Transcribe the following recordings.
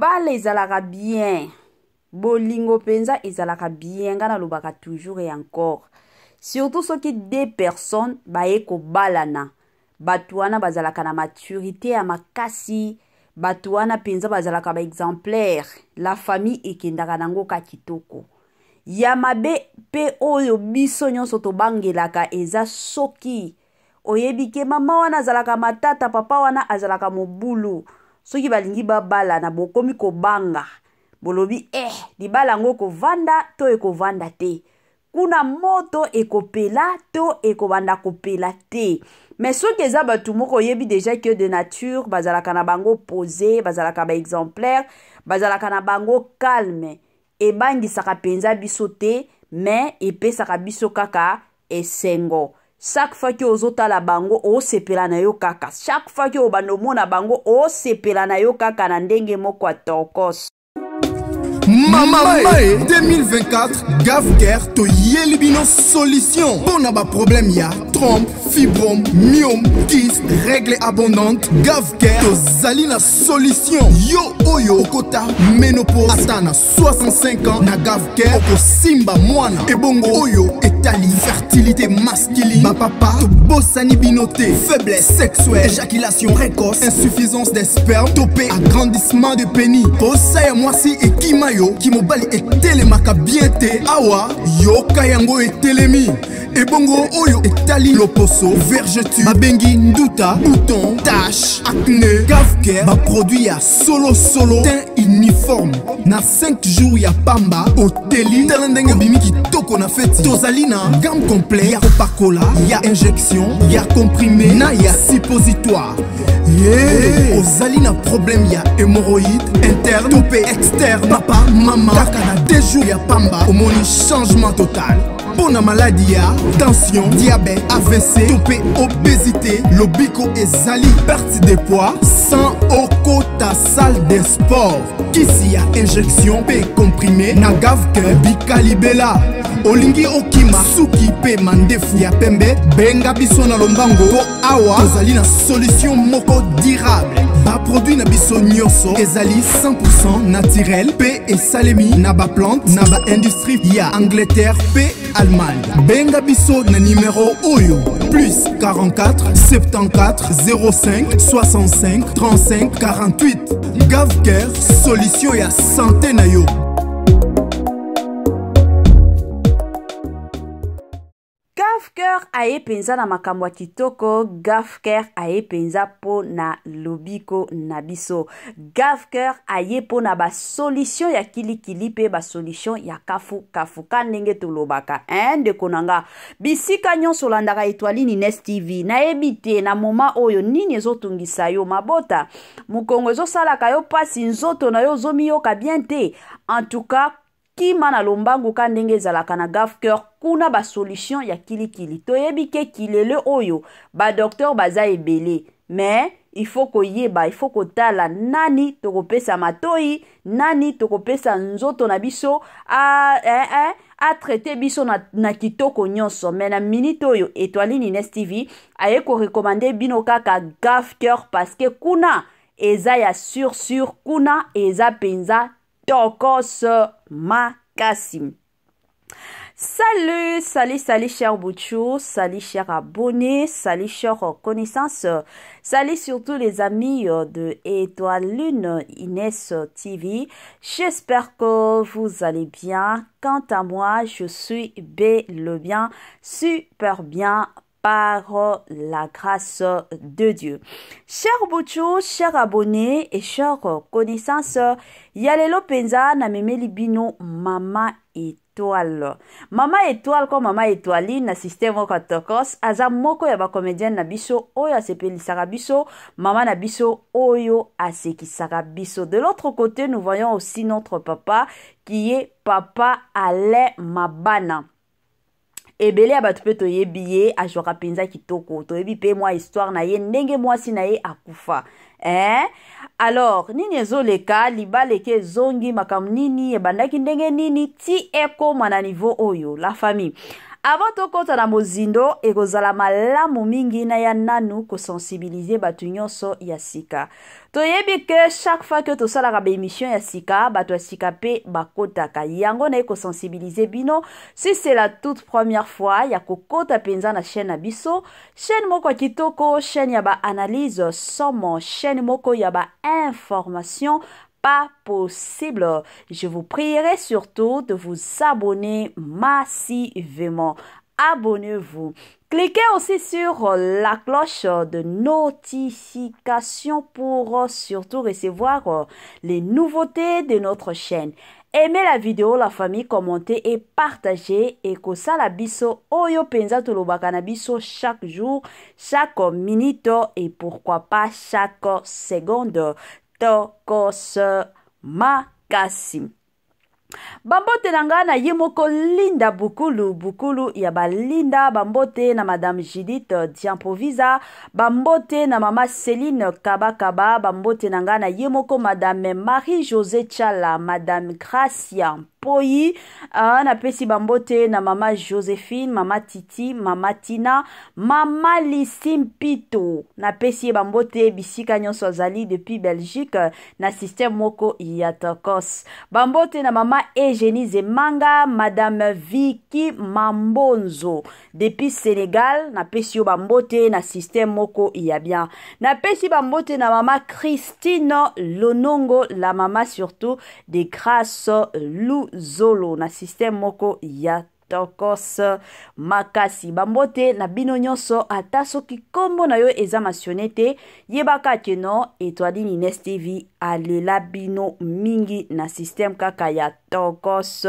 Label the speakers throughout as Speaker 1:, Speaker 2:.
Speaker 1: mobali ezalaka bien. Bolingo penza ezalaka bien. Ngana lobaka toujours et encore. Surtout ceux qui deux personnes baye ko balana. Batuana bazalaka na maturité ya makasi. Batuana penza bazalaka ba exemplaire. La famille ekendaka nango ka kitoko. Ya mabe pe oyo biso nyonso tobangelaka eza soki. Oyebike mama wana azalaka matata, papa wana azalaka mobulu. Soki balingi babala na bokomi kobanga. Bolobi libala ngo kovanda to ekovanda te. Kuna moto ekopela to ekobanda kopela te. Mais soki eza batu moko yebi déjà que de nature bazalaka na bango posé, bazalaka ba exemplaire, bazalaka na bango calme. Ebangisaka penza biso te, mais epesaka biso kaka esengo. Chaque fois que ozota la bango o sepela na yo kaka. Chaque fois que obando mona bango o sepela na yo kaka na ndenge moko atokos.
Speaker 2: Mama 2024 Gavker to yelibino solution. Bon aba problème ya trompe, fibrome, myome, kyste, règle abondante. Gavker to zalina solution. Yo oyo kota ménopause atana 65 ans na Gavker oko simba mwana. Ebongo oyo etali fertilité masculine. Ma papa to bossani binoté, faiblesse sexuelle, éjaculation précoce, insuffisance des spermes, topé agrandissement de pénis. Osaya mwasi ekima yo ki mobali etelemaka bien te awa yo kayango etelemi ebongo oyo etali loposo vergeture babengi nduta bouton tache acné Gavker ba produit ya solo teint uniforme na 5 jours ya pamba oteli talendenge bimi kitoko na feti tozali na gamme complet ya kopakola ya injection ya comprimé na ya suppositoire. Ozali na problème ya hémorroïde interne topé externe papa mama kaka na 2 jours ya pamba omoni changement total. Bona maladie ya tension diabète AVC topé obésité lobiko ezali perte de poids sans okota salle de sport kisi ya injection pe comprimé na Gavker bikalibela olingi okima suki pe mandefu ya pembe benga biso na lombango po awa tozali na solution moko durable. Ba produit na biso nyonso ezali 100% naturel pe esalemi na ba plante na ba industrie ya Angleterre pe Allemagne. Benga biso na numéro oyo plus 44 74 05 65 35 48. Gavker solution ya santé na yo.
Speaker 1: Gavker aye penza na makambo kitoko. Gavker aye penza po na lobiko na biso. Gavker aye po na ba solution ya kilikili pe ba solution ya kafu kanenge tolobaka de konanga bisika nyonso landaka Etoile Nest TV na ebite na moma oyo nini ezotungisa yo mabota mukongo ezosalaka yo pasi nzoto na yo zomi yo ka bien te. En tout cas kima na lombangu ka ndenge ezalaka na Gavker kuna ba solution ya kilikili toyebi ke kilele oyo ba docteur baza ebele mais il faut koyeba il faut kotala nani tokopesa matoi nani tokopesa nzoto na biso a traiter biso na kitoko nyonso mais na minute oyo Etoile Nest TV aye ko recommander bino kaka Gavker parce que kuna eza ya sur kuna eza penza tokos makasi. Salut chers Bouchou, salut chers abonnés, salut chers connaissances, salut surtout les amis de Etoile Nest TV. J'espère que vous allez bien. Quant à moi, je suis bien, super bien par la grâce de Dieu. Chers Bouchou, chers abonnés et chers connaissances, yalelo penza na memeli bino Mama Étoile. Mama Étoile comme Mama Étoile na système okatokos aza moko ya ba comédienne na biso oyo asepelisaka biso mama na biso oyo asekisaka biso. De l'autre côté, nous voyons aussi notre papa qui est Papa Alain Mabana. Ebele abatu pe toyebi ye ajwaka penza kitoko toyebi pe mwa histoire na ye ndenge mwasi na ye akufa. Alors nini ezoleka libaleke zongi makam nini ebandaki ndenge nini ti eko mana niveau oyo la famille. Avant tokota na mozindo ekozala malamu mingi na ya nanu ko sensibiliser batu nyonso ya sika. Toyebi que chaque fois que tosalaka ba émission ya sika, batu ya sika pe bakotaka. Yango na ko sensibiliser bino si c'est la toute première fois ya kokota penza na chaîne na biso, chaîne moko kitoko, chaîne ya ba analyse somo, chaîne moko ya ba information pas possible. Je vous prierai surtout de vous abonner massivement. Abonnez-vous. Cliquez aussi sur la cloche de notification pour surtout recevoir les nouveautés de notre chaîne. Aimez la vidéo, la famille, commentez et partagez. Et que ça la biso oyo penza tolobaka na biso chaque jour, chaque minute et pourquoi pas chaque seconde. Tokos makasi. Bambote nanga na yemoko Linda Bukulu ya balinda. Bambote na Madame Judith Diampovisa. Bambote na Mama Céline Kabakaba. Bambote nanga na yemoko Madame Marie-Josée Tchala. Madame Gracia Poyi. Na pesi bambote na Mama Joséphine, Mama Titi, Mama Tina, Mama Lisimpito. Na pesi bambote bisika nyonso azali depuis Belgique na système moko ya Tokos. Bambote na Mama Eugénie Zemanga, Madame Vicky Mambonzo depuis Sénégal. Na pesi yo bambote na système moko ya bien. Na pesi bambote na Mama Christine Lonongo, la mama surtout de Grâce Luzolo na système moko ya Tokos makasi. Bambote na bino nyonso ata soki kombo na yo eza mentionné yebaka keno Étoile Nines TV alela bino mingi na système kaka ya Tokos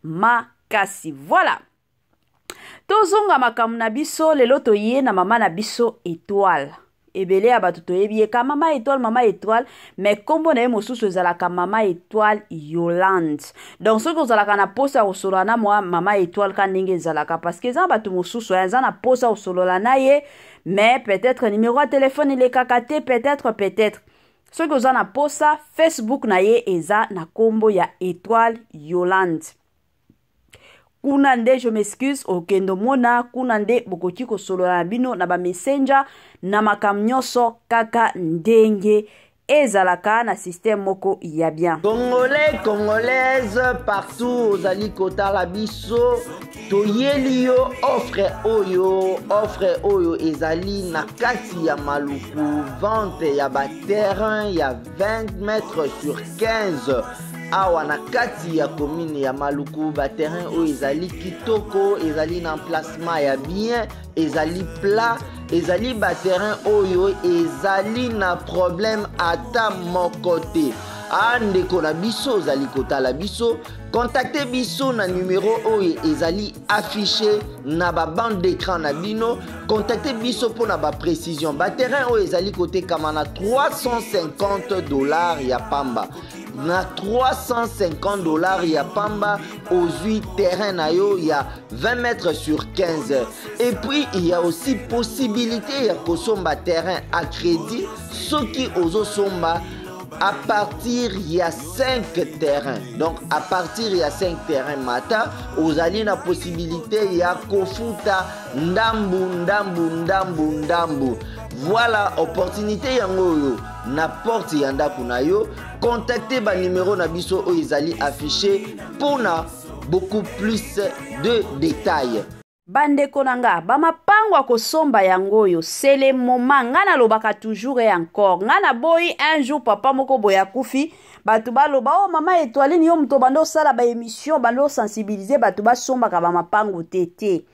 Speaker 1: makasi. Voilà. Tozonga makamu na biso lelo toye na mama na biso Étoile. Ebele ya batu toyebi ka mama Étoile, mais kombo na ye mosusu ezalaka mama Étoile Yolande. Donc soki ozalaka na posa osolola na mwa mama Étoile ka ndenge ezalaka parce que eza batu mosusu eza na posa osolola na ye, mais peut-être numéro de téléphone il est kakate, peut-être soki oza na posa Facebook na ye eza na kombo ya Étoile Yolande. Kunande, je m'excuse, okendo mona, kunande, bokoki kosolola na bino, na ba messenger, na makam nyonso, kaka ndenge, ezalaka na système moko ya bien.
Speaker 3: Congolais, Congolaises, partout, ozali kota la biso, toyeli yo, offre oyo, ezali na kati ya maluku, vente ya ba terrain, ya 20 mètres sur 15, awa na kati ya commune ya Maluku. Ba terrain oyo ezali kitoko, ezali na emplacement ya bien, ezali plat, ezali ba terrain oyo ezali na problème ata moko te. Ndeko na biso ozali kotala biso, contactez biso na numéro oyo ezali affiché na ba bande d'écran na bino. Contactez biso pour na ba précision. Ba terrain oyo ezali kotekama na $350 ya pamba. Na $350 ya pamba aux 8 terrains na yo ya 20 mètres sur 15. Et puis il y a aussi possibilité ya kosomba terrain à crédit soki ozo somba à partir il y a 5 terrains. Donc à partir il y a 5 terrains mata, vous avez la possibilité il y a kofuta ndambu. Voilà opportunité yango na porte yanda kunayo. Contactez ba numéro na biso o izali affiché pour na beaucoup plus de détails.
Speaker 1: Bandeko nanga, bamapangwa kosomba yangoyo, c'est le moment, ngana lobaka toujours et encore, ngana boy un jour papa moko boya kufi, batuba loba, oh mama Étoile ni yo mto bando sala ba émission, bando sensibiliser, batuba somba ka bamapango tete.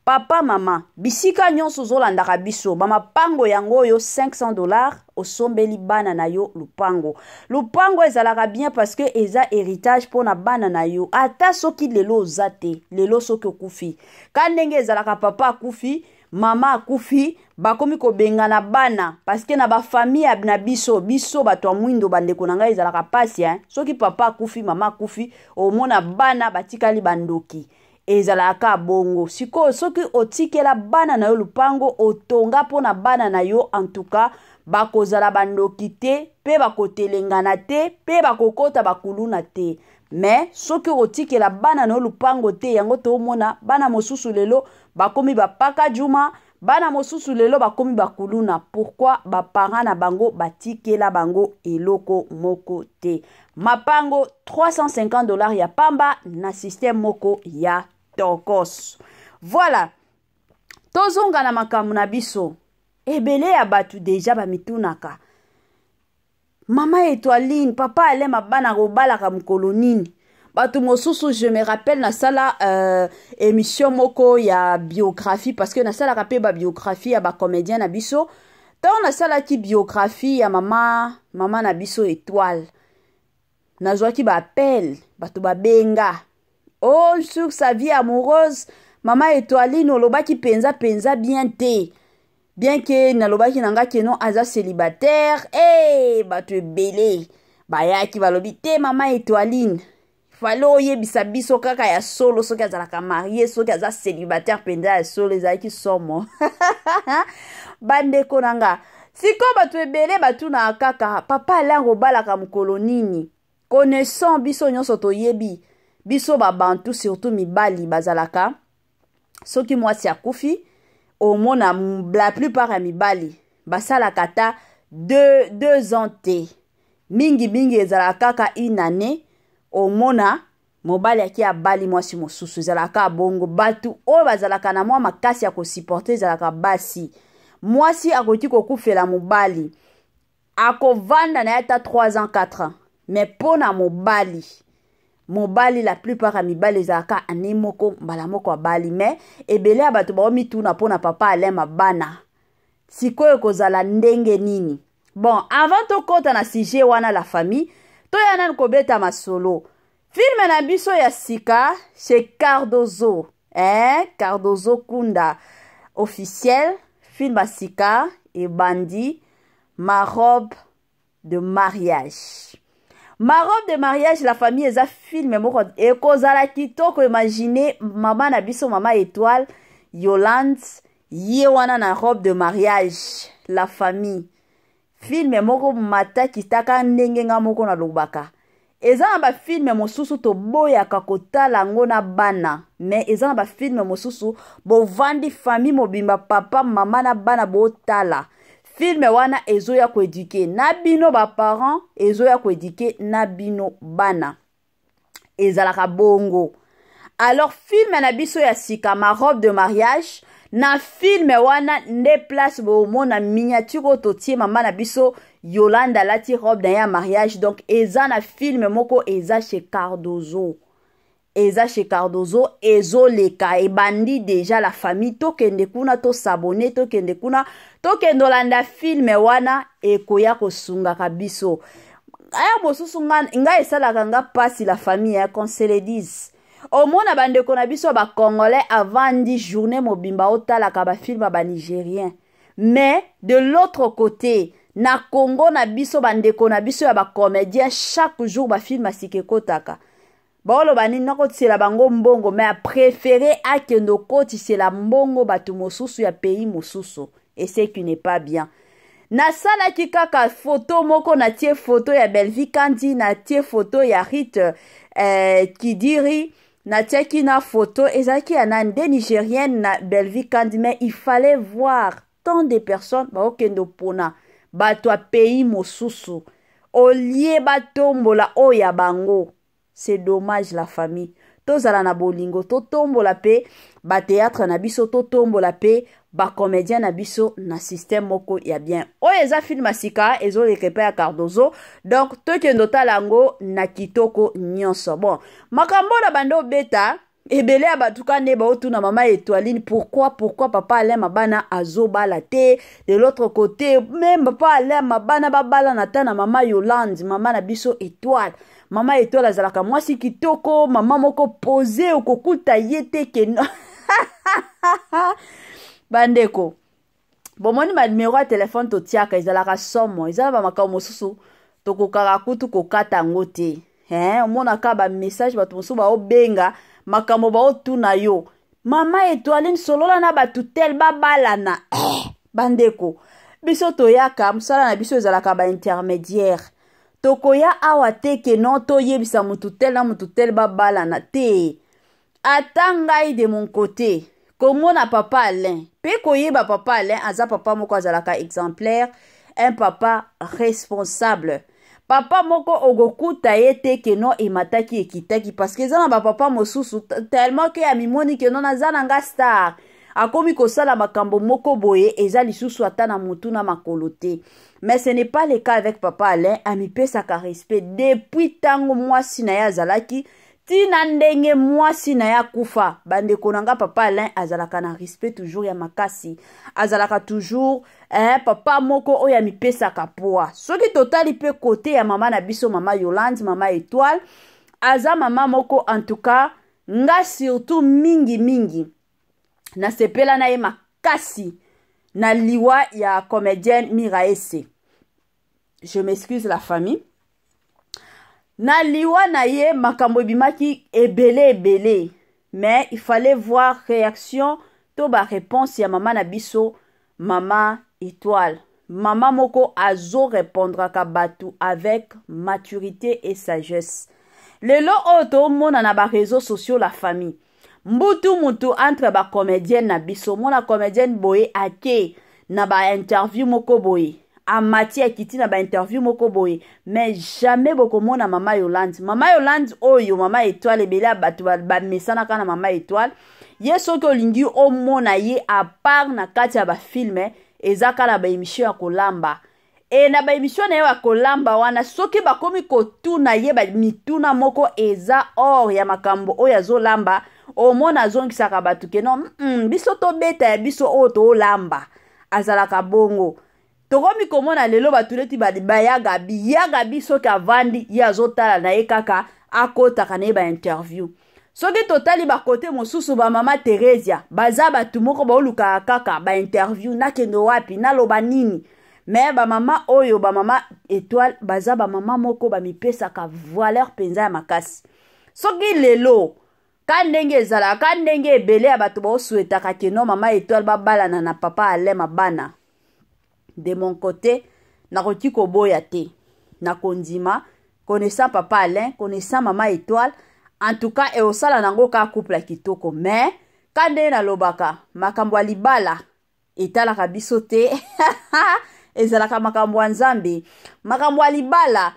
Speaker 1: Papa, mama, bisika nyonso zolandaka biso, bamapango yangoyo $500, osombeli bana na yo lupango. Lupango ezalaka bien parce que eza héritage pona bana na yo. Ata soki lelo ozate, lelo soki okufi. Kandenge ezalaka papa akufi, mama akufi, bakomi kobenga na bana parce que na ba famille na biso bato mwindo bandeko nanga ezalaka pasi soki papa akufi, mama akufi, omona bana batikali bandoki. Ezalaka bongo siko soki otikela bana na yo lupango otonga pona bana na yo en tout cas bakozala bandoki te pe bakotelengana te pe bakokota bakuluna te mais soki otikela bana na lupango te yango tomona bana mosusu lelo bakomi bapaka juma bana mosusu lelo bakomi bakuluna. Pourquoi baparents na bango batikela bango eloko moko te. Mapango $350 ya pamba na système moko ya tokos. Voilà. Tozonga na makambo na biso. Ebele ya batu deja bamitunaka. Mama Étoiline, papa alema bana kobalaka mukolo nini. Batu mosusu, je me rappelle na sala émission moko ya biographie parce que na sala rappel ba biographie ya ba comédien na biso. Tant na sala ki biographie ya mama na biso Étoile. Na joa ki ba appel, batu ba benga. Oh, sur sa vie amoureuse, mama Étoiline olobaki penza bien te. Bien que nalobaki nanga keno aza célibataire, batu ebele. Bayaki balobi te mama Étoiline. Falo yebisa biso kaka ya solo soki azalaka marié soki aza célibataire penza ya solo ezalaki somo. Bandeko nanga. Siko batu ebele batu na kaka papa alango obalaka mukolo nini. Connaissant biso nyonso toyebi. Biso babantu surtout mibali bazalaka. Soki mwasi akufi. Au mona la plupart ya mibali. Basalaka ta 2 ans te. Mingi ezalaka kaka une année. Omona mobali aki abali mwasi mosusu ezalaka bongo batu oyo bazalaka na mwa makasi ya kosupporter ezalaka basi mwasi akoti kokufela mobali akovanda na yata 3 ans 4 ans mais pona mobali la plupart ya mibali ezalaka ane moko mbala moko abali mais ebele ya bato baomituna pona papa alema bana sikoyo kozala ndenge nini. Bon, avant tokota na sujet wana la famille toyana nkobeta masolo. Film na biso ya sika chez Cardozo. Cardozo Kunda officiel. Film ya sika et bandi Ma robe de mariage. Ma robe de mariage la famille eza film moko e kozala kitoko imaginer mama na biso mama Étoile Yolande ye wana na robe de mariage la famille. Film moko mata kitaka ndenge nga moko na lobaka. Eza na ba film mosusu to boyaka kotala ngo na bana. Mais eza na ba film mosusu bo vandi famille mobimba papa mama na bana bo tala. Film wana ezo ya koéduquer na bino ba parents, ezo ya koéduquer na bino bana. Ezalaka bongo. Alors film na biso ya sika Ma robe de mariage. Na film wana nde place bo mona miniature totie mama na biso Yolanda lati robe na ya mariage. Donc eza na film moko eza chez Cardozo. Eza chez Cardozo ezo leka ebandi déjà la famille tokende kuna to s'abonner tokende kuna tokendo landa film wana ekoya kosunga kabiso. Aya mosusu nga esalaka nga pasi la famille qu'on se le dise. Au mona bandeko na biso ba congolais avant 10 journées mobimba otalaka ba film ba nigérien. Mais de l'autre côté na Congo na biso bandeko na biso ya ba comédien chaque jour ba film asike kotaka. Baolo bani nako tsela bango mbongo mais a préféré akendo koti c'est la mbongo batu mosusu ya pays mosusu et c'est qui n'est pas bien. Na sala ki kaka photo moko na tie photo ya Belvi Kandi na tie photo ya Rit Kidiri na tiaki na photo ezaki ya nande nigérienne na Belvi Kandi mais il fallait voir tant de personnes ba okendo pona bato a pays mosusu olie batombola oya bango. C'est dommage la famille. Tozala na bolingo to tombola pe ba théâtre na biso to tombola pe ba comédien na biso na système moko ya bien. Oyo eza film asika ezo lekepe ya Cardozo. Donc tokendo talango na kitoko nyonso. Bon, makambo na bando beta ebele ya batuka ne ba otuna mama Étoiline pourquoi papa alema bana azobala te de l'autre côté même papa alema bana babala na ta na mama Yolande mama na biso Étoile. Mama Étoile azalaka mwasi kitoko mama moko posé okokuta yete keno. Bandeko. Bomoni ma numéro ya téléphone to tiaka ezalaka somo ezala ba makao mosusu tokokaka kutu kokata ngote. Omona ka ba message batu mosusu ba obenga makambo ba otuna yo. Mama Étoiline solola na batu tel babalana. Bandeko. Biso toyaka msala na biso ezalaka ba intermédiaire. tokoya awa te ke non toyebisa mutu tel na mutu tel babalana te. Ata ngai de mon côté komona papa Alain pe koyeba papa Alain aza papa moko azalaka exemplaire, un papa responsable. Papa moko ogokuta ye te ke non emataki ekitaki parce que zana ba papa mosusu tellement que amimoni ke non aza nanga star akomi kosala makambo moko boye eza lisusu ata na mutu na makolo te. Mais ce n'est pas le cas avec papa Alain. Amipesaka respect depuis tango mwasi na ya azalaki tina ndenge mwasi na ya kufa. Bandeko nanga papa Alain azalaka na respect toujours ya makasi. Azalaka toujours papa moko oyo amipesaka poa. Soki totali pe côté ya mama na biso, mama Yolande, mama Étoile, aza mama moko en tout cas nga surtout mingi na sepela na ye makasi na liwa ya comédienne Miraese. Je m'excuse la famille. Na liwa na ye makambo bimaki ebele. Mais il fallait voir réaction to ba réponse ya mama na biso, mama Étoile. Mama moko azo répondra ka batu avec maturité et sagesse. Lelo oto mona na ba réseaux sociaux la famille. Mbutu mutu entre ba comédienne na biso, mona comédienne boye ake na ba interview moko boye. Amati akiti na ba interview moko boye, mais jamais boko mona mama Yolande. Mama Yolande oyo mama Étoile ebele batu ba mesana kana mama Étoile. Ye soki olingi o mona ye a part na kati ya ba filme ezaka na ba émission ya kolamba. E na ba émission na ye ya kolamba wana soki bakomi kotuna ye ba mituna moko eza or ya makambo oyo azolamba, omona azongisaka batu ke non biso to beta ya biso o to lamba azalaka bongo. Tokomi komona lelo batuleti bayaga biyaga soki avandi ye azotala na ye kaka akotaka na ye ba interview. Soki totali ba kote mosusu ba mama Teresia baza batu moko baoluka kaka ba interview na kendo wapi na loba nini. Mais ba mama oyo ba mama Étoile baza ba mama moko ba mipesaka valeur penza ya makasi. Soki lelo kandenge ezala kandenge ebele ya bato baosuetaka keno mama Étoile babalana na papa Alain mabana. De mon côté, nakoki koboya te. Nakondima, connaissant papa Alain, connaissant maman Étoile, en tout cas, osala nango ka couple kitoko. Mais, kande na lobaka, makambo libala, etalaka biso te, ezalaka makambo nzambe. Makambo libala,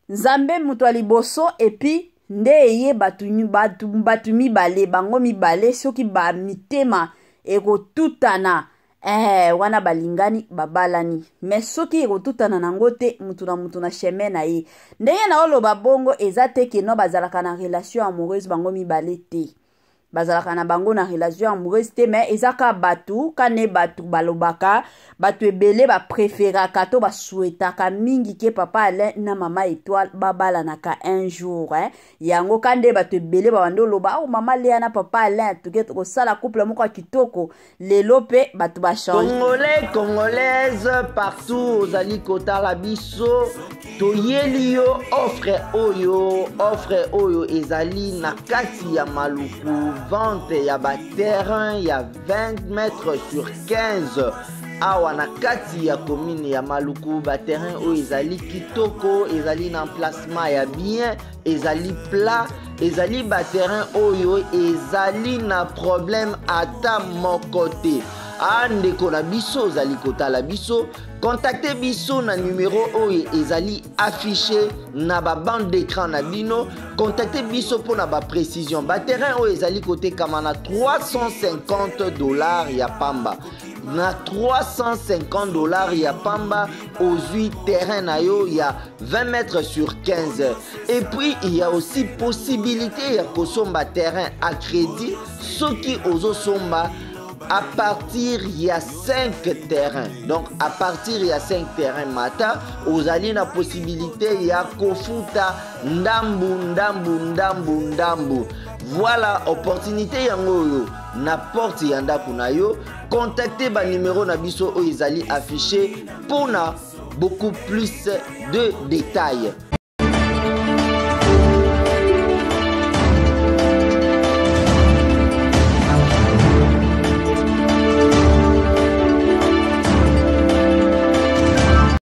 Speaker 1: nzambe mutu liboso, et puis, nde eye batu mibale, bango mibale, soki ba mitema, ego tutana, wana balingani babalani. Mais soki ekotutana nango te mutu na chemin na ye. Ndenge na oloba bongo eza te ke no bazalaka na relation amoureuse bango mibale te. Bazalaka na bango na relation amoureuse te, mais ezaka batu kane batu balobaka batu ebele ba préféraka to ba souhaitaka mingi ke papa Alain na mama Étoile babalanaka un jour yango kande batu ebele ba bando loba o mama Léa na papa Alain tuketo ko sala couple moko kitoko lelo pe batu ba change.
Speaker 3: Congolais congolaises partout ozali kotala biso toyeli yo offre oyo ezali na kati ya maluku. Vente ya ba terrain ya 20 mètres sur 15 awa na kati ya commune ya Maluku. Ba terrain oyo ezali kitoko, ezali na emplacement ya bien, ezali plat, ezali ba terrain oyo ezali na problème ata moko te. Andeko na biso ozali kotala biso, contactez biso na numéro oyo ezali affiché na ba bande d'écran na bino. Contactez biso pour na ba précision. Ba terrain oyo ezali kote kama na $350 ya pamba. Na $350 ya pamba ozui terrain na yo ya 20 mètres sur 15. Et puis il y a aussi possibilité ya kosomba terrain à crédit soki ozo somba à partir il y a 5 terrains. Donc à partir il y a 5 terrains mata ozali na possibilité ya kofuta ndambu. Voilà opportunité yango na porte yanda kuna yo. Contactez ba numéro na biso o ezali affiché pour na beaucoup plus de détails.